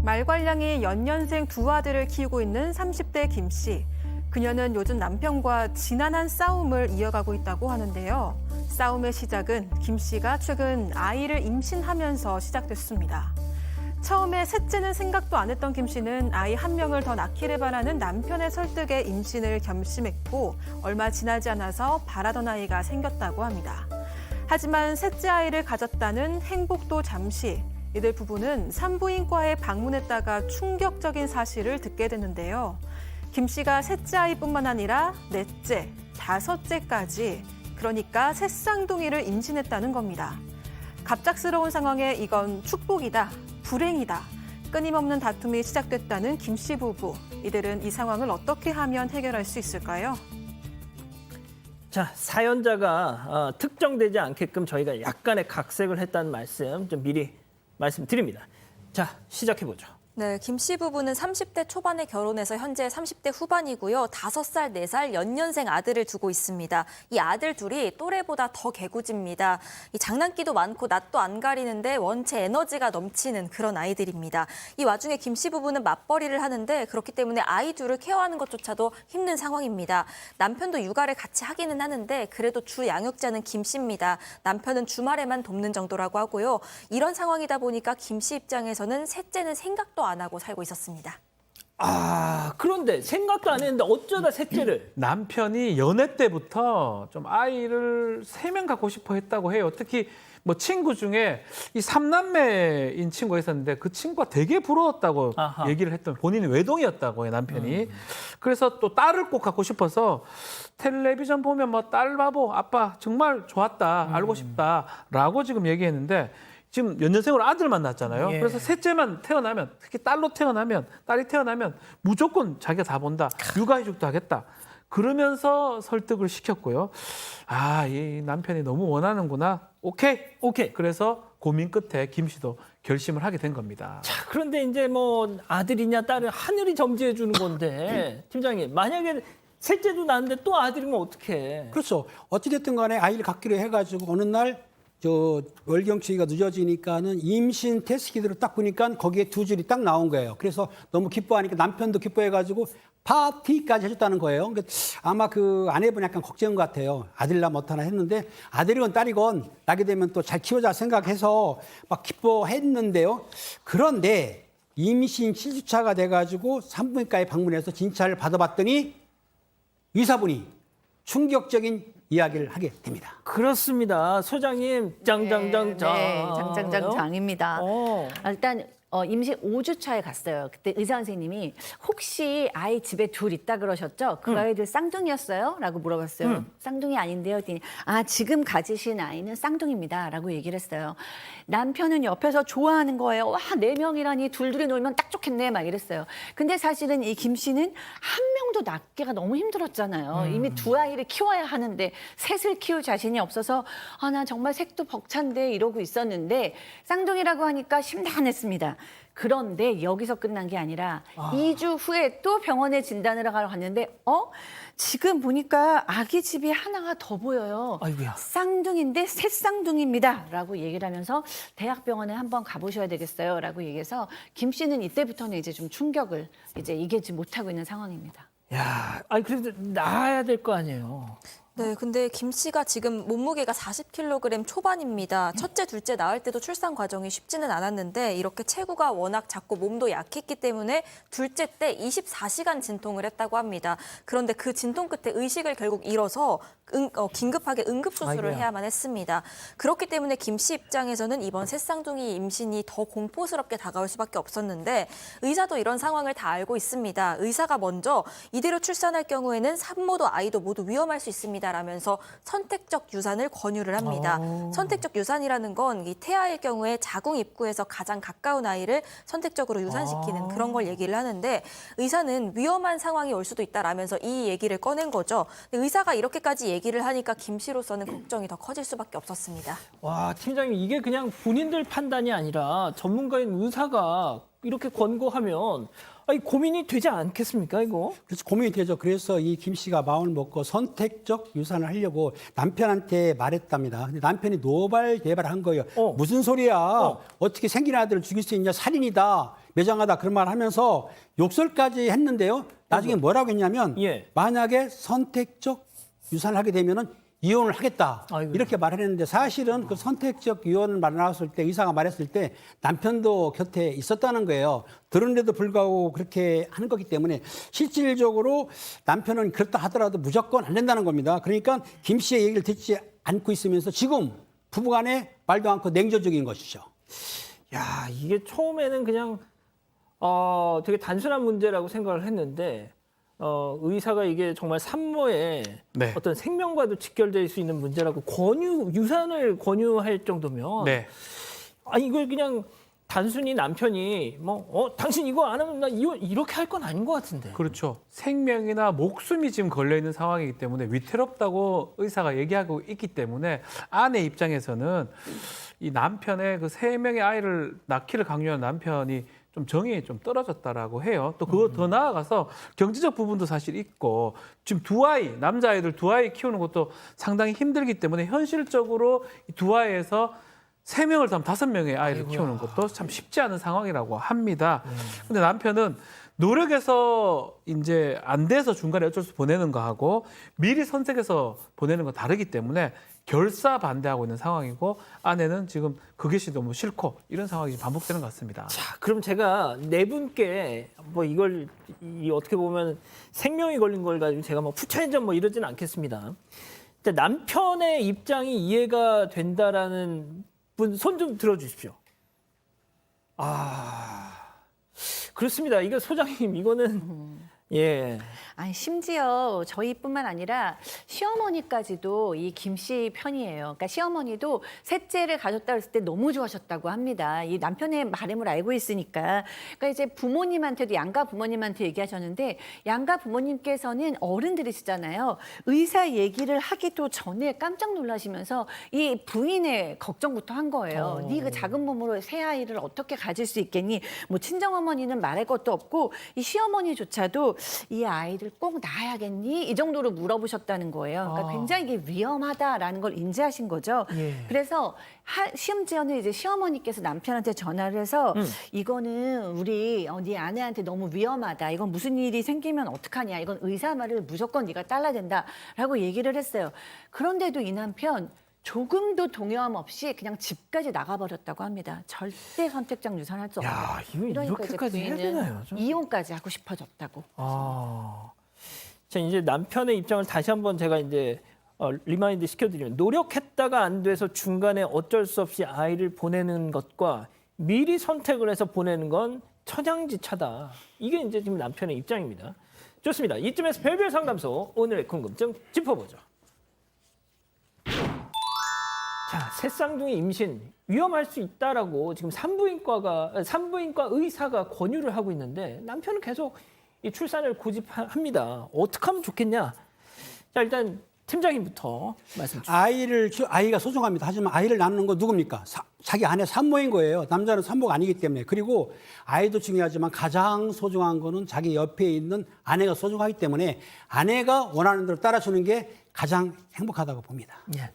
말괄량이 연년생 두 아들을 키우고 있는 30대 김 씨. 그녀는 요즘 남편과 지난한 싸움을 이어가고 있다고 하는데요. 싸움의 시작은 김 씨가 최근 아이를 임신하면서 시작됐습니다. 처음에 셋째는 생각도 안 했던 김 씨는 아이 한 명을 더 낳기를 바라는 남편의 설득에 임신을 결심했고 얼마 지나지 않아서 바라던 아이가 생겼다고 합니다. 하지만 셋째 아이를 가졌다는 행복도 잠시. 이들 부부는 산부인과에 방문했다가 충격적인 사실을 듣게 됐는데요. 김 씨가 셋째 아이뿐만 아니라 넷째, 다섯째까지 그러니까 새 쌍둥이를 임신했다는 겁니다. 갑작스러운 상황에 이건 축복이다, 불행이다. 끊임없는 다툼이 시작됐다는 김 씨 부부. 이들은 이 상황을 어떻게 하면 해결할 수 있을까요? 자, 사연자가 특정되지 않게끔 저희가 약간의 각색을 했다는 말씀 좀 미리 말씀드립니다. 자, 시작해보죠. 네, 김 씨 부부는 30대 초반에 결혼해서 현재 30대 후반이고요. 5살, 4살 연년생 아들을 두고 있습니다. 이 아들 둘이 또래보다 더 개구집니다. 이 장난기도 많고 낯도 안 가리는데 원체 에너지가 넘치는 그런 아이들입니다. 이 와중에 김 씨 부부는 맞벌이를 하는데 그렇기 때문에 아이 둘을 케어하는 것조차도 힘든 상황입니다. 남편도 육아를 같이 하기는 하는데 그래도 주 양육자는 김 씨입니다. 남편은 주말에만 돕는 정도라고 하고요. 이런 상황이다 보니까 김 씨 입장에서는 셋째는 생각도 안 하고 살고 있었습니다. 그런데 생각도 안 했는데 어쩌다 셋째를. 남편이 연애 때부터 좀 아이를 3명 갖고 싶어 했다고 해요. 특히 뭐 친구 중에 이 3남매인 친구가 있었는데 그 친구가 되게 부러웠다고 아하. 얘기를 했던, 본인이 외동이었다고 해요, 남편이. 그래서 또 딸을 꼭 갖고 싶어서 텔레비전 보면 뭐 딸 바보, 아빠 정말 좋았다, 알고 싶다라고 지금 얘기했는데 지금 연년생으로 아들만 낳았잖아요. 예. 그래서 셋째만 태어나면, 특히 딸이 태어나면 무조건 자기가 다 본다. 육아휴직도 하겠다. 그러면서 설득을 시켰고요. 이 남편이 너무 원하는구나. 오케이. 그래서 고민 끝에 김 씨도 결심을 하게 된 겁니다. 자, 그런데 이제 뭐 아들이냐 딸을 하늘이 점지해 주는 건데 팀장님, 만약에 셋째도 낳는데 또 아들이면 어떡해? 그렇죠. 어찌됐든 간에 아이를 갖기로 해가지고 어느 날 월경치기가 늦어지니까는 임신 테스트 키트를 딱 보니까 거기에 2줄이 딱 나온 거예요. 그래서 너무 기뻐하니까 남편도 기뻐해가지고 파티까지 해줬다는 거예요. 그러니까 아마 그 아내분 약간 걱정인 것 같아요. 아들이나 못하나 했는데 아들이건 딸이건 나게 되면 또 잘 키우자 생각해서 막 기뻐했는데요. 그런데 임신 7주차가 돼가지고 산부인과에 방문해서 진찰을 받아봤더니 의사분이 충격적인 이야기를 하게 됩니다. 그렇습니다. 소장님, 짱짱짱짱. 네, 장장장장입니다. 일단 임신 5주 차에 갔어요. 그때 의사 선생님이 혹시 아이 집에 둘 있다 그러셨죠? 그 아이들 쌍둥이였어요? 라고 물어봤어요. 쌍둥이 아닌데요? 했더니 지금 가지신 아이는 쌍둥이입니다. 라고 얘기를 했어요. 남편은 옆에서 좋아하는 거예요. 와, 4명이라니 둘둘이 놀면 딱 좋겠네. 막 이랬어요. 근데 사실은 이 김 씨는 한 명도 낳기가 너무 힘들었잖아요. 이미 두 아이를 키워야 하는데 셋을 키울 자신이 없어서 나 정말 색도 벅찬데 이러고 있었는데 쌍둥이라고 하니까 심란했습니다. 그런데 여기서 끝난 게 아니라 2주 후에 또 병원에 진단을 하러 갔는데 지금 보니까 아기 집이 하나가 더 보여요. 아이고야. 쌍둥이인데 셋쌍둥이입니다. 라고 얘기를 하면서 대학병원에 한번 가보셔야 되겠어요. 라고 얘기해서 김 씨는 이때부터는 이제 좀 충격을 이제 이기지 못하고 있는 상황입니다. 야, 그래도 낳아야 될 거 아니에요. 네, 근데 김 씨가 지금 몸무게가 40kg 초반입니다. 첫째, 둘째 낳을 때도 출산 과정이 쉽지는 않았는데 이렇게 체구가 워낙 작고 몸도 약했기 때문에 둘째 때 24시간 진통을 했다고 합니다. 그런데 그 진통 끝에 의식을 결국 잃어서 긴급하게 응급수술을 아이고야. 해야만 했습니다. 그렇기 때문에 김 씨 입장에서는 이번 셋쌍둥이 임신이 더 공포스럽게 다가올 수밖에 없었는데 의사도 이런 상황을 다 알고 있습니다. 의사가 먼저 이대로 출산할 경우에는 산모도 아이도 모두 위험할 수 있습니다. 라면서 선택적 유산을 권유를 합니다. 선택적 유산이라는 건 이 태아일 경우에 자궁 입구에서 가장 가까운 아이를 선택적으로 유산시키는 그런 걸 얘기를 하는데 의사는 위험한 상황이 올 수도 있다라면서 이 얘기를 꺼낸 거죠. 근데 의사가 이렇게까지 얘기를 하니까 김 씨로서는 걱정이 더 커질 수밖에 없었습니다. 와, 팀장님, 이게 그냥 본인들 판단이 아니라 전문가인 의사가 이렇게 권고하면 아니, 고민이 되지 않겠습니까, 이거? 그래서 고민이 되죠. 그래서 이 김 씨가 마음을 먹고 선택적 유산을 하려고 남편한테 말했답니다. 근데 남편이 노발대발한 거예요. 무슨 소리야? 어떻게 생긴 아들을 죽일 수 있냐? 살인이다. 매장하다. 그런 말 하면서 욕설까지 했는데요. 나중에 뭐라고 했냐면 예. 만약에 선택적 유산을 하게 되면은 이혼을 하겠다. 아이고. 이렇게 말했는데 사실은 그 선택적 이혼을 말 나왔을 때 의사가 말했을 때 남편도 곁에 있었다는 거예요. 들은데도 불구하고 그렇게 하는 거기 때문에 실질적으로 남편은 그렇다 하더라도 무조건 안 된다는 겁니다. 그러니까 김 씨의 얘기를 듣지 않고 있으면서 지금 부부간에 말도 않고 냉정적인 것이죠. 야, 이게 처음에는 그냥 되게 단순한 문제라고 생각을 했는데 의사가 이게 정말 산모의 네. 어떤 생명과도 직결될 수 있는 문제라고 유산을 권유할 정도면 네. 아니 이걸 그냥 단순히 남편이 당신 이거 안 하면 나 이혼 이렇게 할 건 아닌 것 같은데. 그렇죠. 생명이나 목숨이 지금 걸려 있는 상황이기 때문에 위태롭다고 의사가 얘기하고 있기 때문에 아내 입장에서는 이 남편의 그 3명의 아이를 낳기를 강요한 남편이 좀 정이 좀 떨어졌다라고 해요. 또 그거 더 나아가서 경제적 부분도 사실 있고 지금 남자아이들 2아이 키우는 것도 상당히 힘들기 때문에 현실적으로 이 2아이에서 3명을 더하면 5명의 아이를 키우는 것도 참 쉽지 않은 상황이라고 합니다. 근데 남편은 노력해서 이제 안 돼서 중간에 어쩔 수 보내는 거하고 미리 선택해서 보내는 건 다르기 때문에 결사 반대하고 있는 상황이고 아내는 지금 그것이 너무 싫고 이런 상황이 반복되는 것 같습니다. 자, 그럼 제가 네 분께 이걸 어떻게 보면 생명이 걸린 걸 가지고 제가 푸처해전 이러지는 않겠습니다. 남편의 입장이 이해가 된다라는 분 손 좀 들어주십시오. 그렇습니다. 이거 소장님 이거는 예. 아니 심지어 저희뿐만 아니라 시어머니까지도 이 김 씨 편이에요. 그러니까 시어머니도 셋째를 가졌다 했을 때 너무 좋아하셨다고 합니다. 이 남편의 바람을 알고 있으니까. 그러니까 이제 부모님한테도 양가 부모님한테 얘기하셨는데 양가 부모님께서는 어른들이시잖아요. 의사 얘기를 하기도 전에 깜짝 놀라시면서 이 부인의 걱정부터 한 거예요. 네 그 작은 몸으로 새 아이를 어떻게 가질 수 있겠니? 친정어머니는 말할 것도 없고 이 시어머니조차도 이 아이를 꼭 낳아야겠니? 이 정도로 물어보셨다는 거예요. 그러니까 굉장히 이게 위험하다라는 걸 인지하신 거죠. 예. 그래서 심지어는 이제 시어머니께서 남편한테 전화를 해서 이거는 우리 네 아내한테 너무 위험하다. 이건 무슨 일이 생기면 어떡하냐. 이건 의사 말을 무조건 네가 따라야 된다라고 얘기를 했어요. 그런데도 이 남편 조금도 동요함 없이 그냥 집까지 나가버렸다고 합니다. 절대 선택적 유산할 수 없다. 야, 이거 그러니까 이렇게까지 이제 해야 부인은 되나요? 좀? 이혼까지 하고 싶어졌다고. 자, 이제 남편의 입장을 다시 한번 제가 이제 리마인드 시켜드리면 노력했다가 안 돼서 중간에 어쩔 수 없이 아이를 보내는 것과 미리 선택을 해서 보내는 건 천양지차다. 이게 이제 지금 남편의 입장입니다. 좋습니다. 이쯤에서 별별 상담소 오늘의 궁금증 짚어보죠. 자, 새 쌍둥이 임신 위험할 수 있다라고 지금 산부인과 의사가 권유를 하고 있는데 남편은 계속 이 출산을 고집합니다. 어떻게 하면 좋겠냐? 자, 일단 팀장님부터 말씀 주시죠. 아이가 소중합니다. 하지만 아이를 낳는 건 누굽니까? 자기 아내 산모인 거예요. 남자는 산모가 아니기 때문에. 그리고 아이도 중요하지만 가장 소중한 거는 자기 옆에 있는 아내가 소중하기 때문에 아내가 원하는 대로 따라주는 게 가장 행복하다고 봅니다. 예.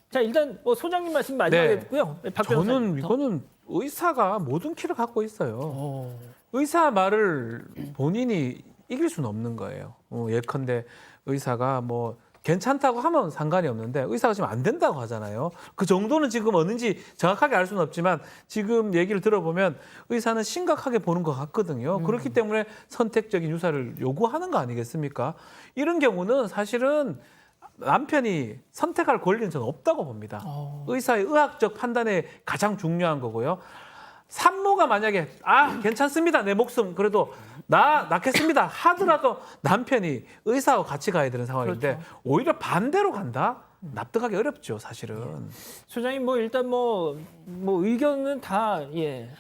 자, 일단 소장님 말씀 마지막에 네. 듣고요. 박 저는 변호사님부터. 이거는 의사가 모든 키를 갖고 있어요. 의사 말을 본인이 이길 수는 없는 거예요. 예컨대 의사가 괜찮다고 하면 상관이 없는데 의사가 지금 안 된다고 하잖아요. 그 정도는 지금 어는지 정확하게 알 수는 없지만 지금 얘기를 들어보면 의사는 심각하게 보는 것 같거든요. 그렇기 때문에 선택적인 유사를 요구하는 거 아니겠습니까? 이런 경우는 사실은 남편이 선택할 권리는 저는 없다고 봅니다. 의사의 의학적 판단에 가장 중요한 거고요. 산모가 만약에 괜찮습니다. 내 목숨 그래도 낳겠습니다 하더라도 남편이 의사와 같이 가야 되는 상황인데 그렇죠. 오히려 반대로 간다? 납득하기 어렵죠, 사실은. 소장님 뭐 일단 뭐 의견은 다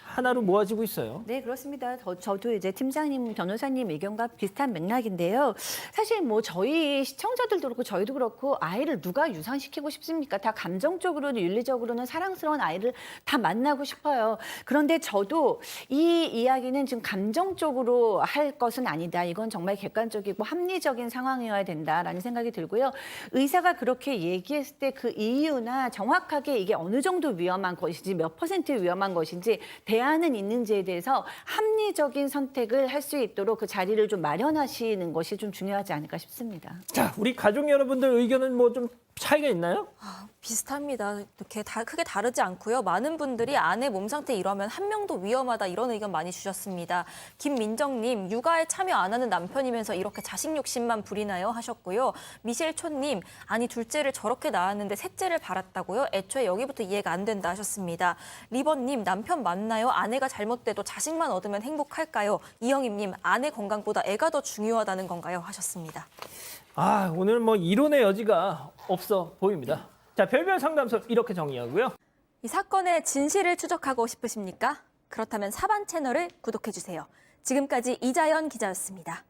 하나로 모아지고 있어요. 네, 그렇습니다. 저도 이제 팀장님, 변호사님 의견과 비슷한 맥락인데요. 사실 뭐 저희 시청자들도 그렇고 저희도 그렇고 아이를 누가 유산시키고 싶습니까? 다 감정적으로는 윤리적으로는 사랑스러운 아이를 다 만나고 싶어요. 그런데 저도 이 이야기는 지금 감정적으로 할 것은 아니다. 이건 정말 객관적이고 합리적인 상황이어야 된다라는 생각이 들고요. 의사가 그렇게 얘기했을 때 그 이유나 정확하게 이게 어느 정도 위험한 것인지 몇 퍼센트 위험한 것인지 대안은 있는지에 대해서 합리적인 선택을 할 수 있도록 그 자리를 좀 마련하시는 것이 좀 중요하지 않을까 싶습니다. 자, 우리 가족 여러분들 의견은 뭐 좀 차이가 있나요? 비슷합니다. 이렇게 크게 다르지 않고요. 많은 분들이 아내 몸 상태 이러면 한 명도 위험하다 이런 의견 많이 주셨습니다. 김민정님, 육아에 참여 안 하는 남편이면서 이렇게 자식 욕심만 부리나요? 하셨고요. 미셸초님, 아니 둘째를 저렇게 낳았는데 셋째를 바랐다고요? 애초에 여기부터 이해가 안 된다 하셨습니다. 리버님, 남편 맞나요? 아내가 잘못돼도 자식만 얻으면 행복할까요? 이영임님, 아내 건강보다 애가 더 중요하다는 건가요? 하셨습니다. 오늘 뭐 이론의 여지가 없어 보입니다. 자, 별별 상담소 이렇게 정리하고요. 이 사건의 진실을 추적하고 싶으십니까? 그렇다면 사반 채널을 구독해주세요. 지금까지 이자연 기자였습니다.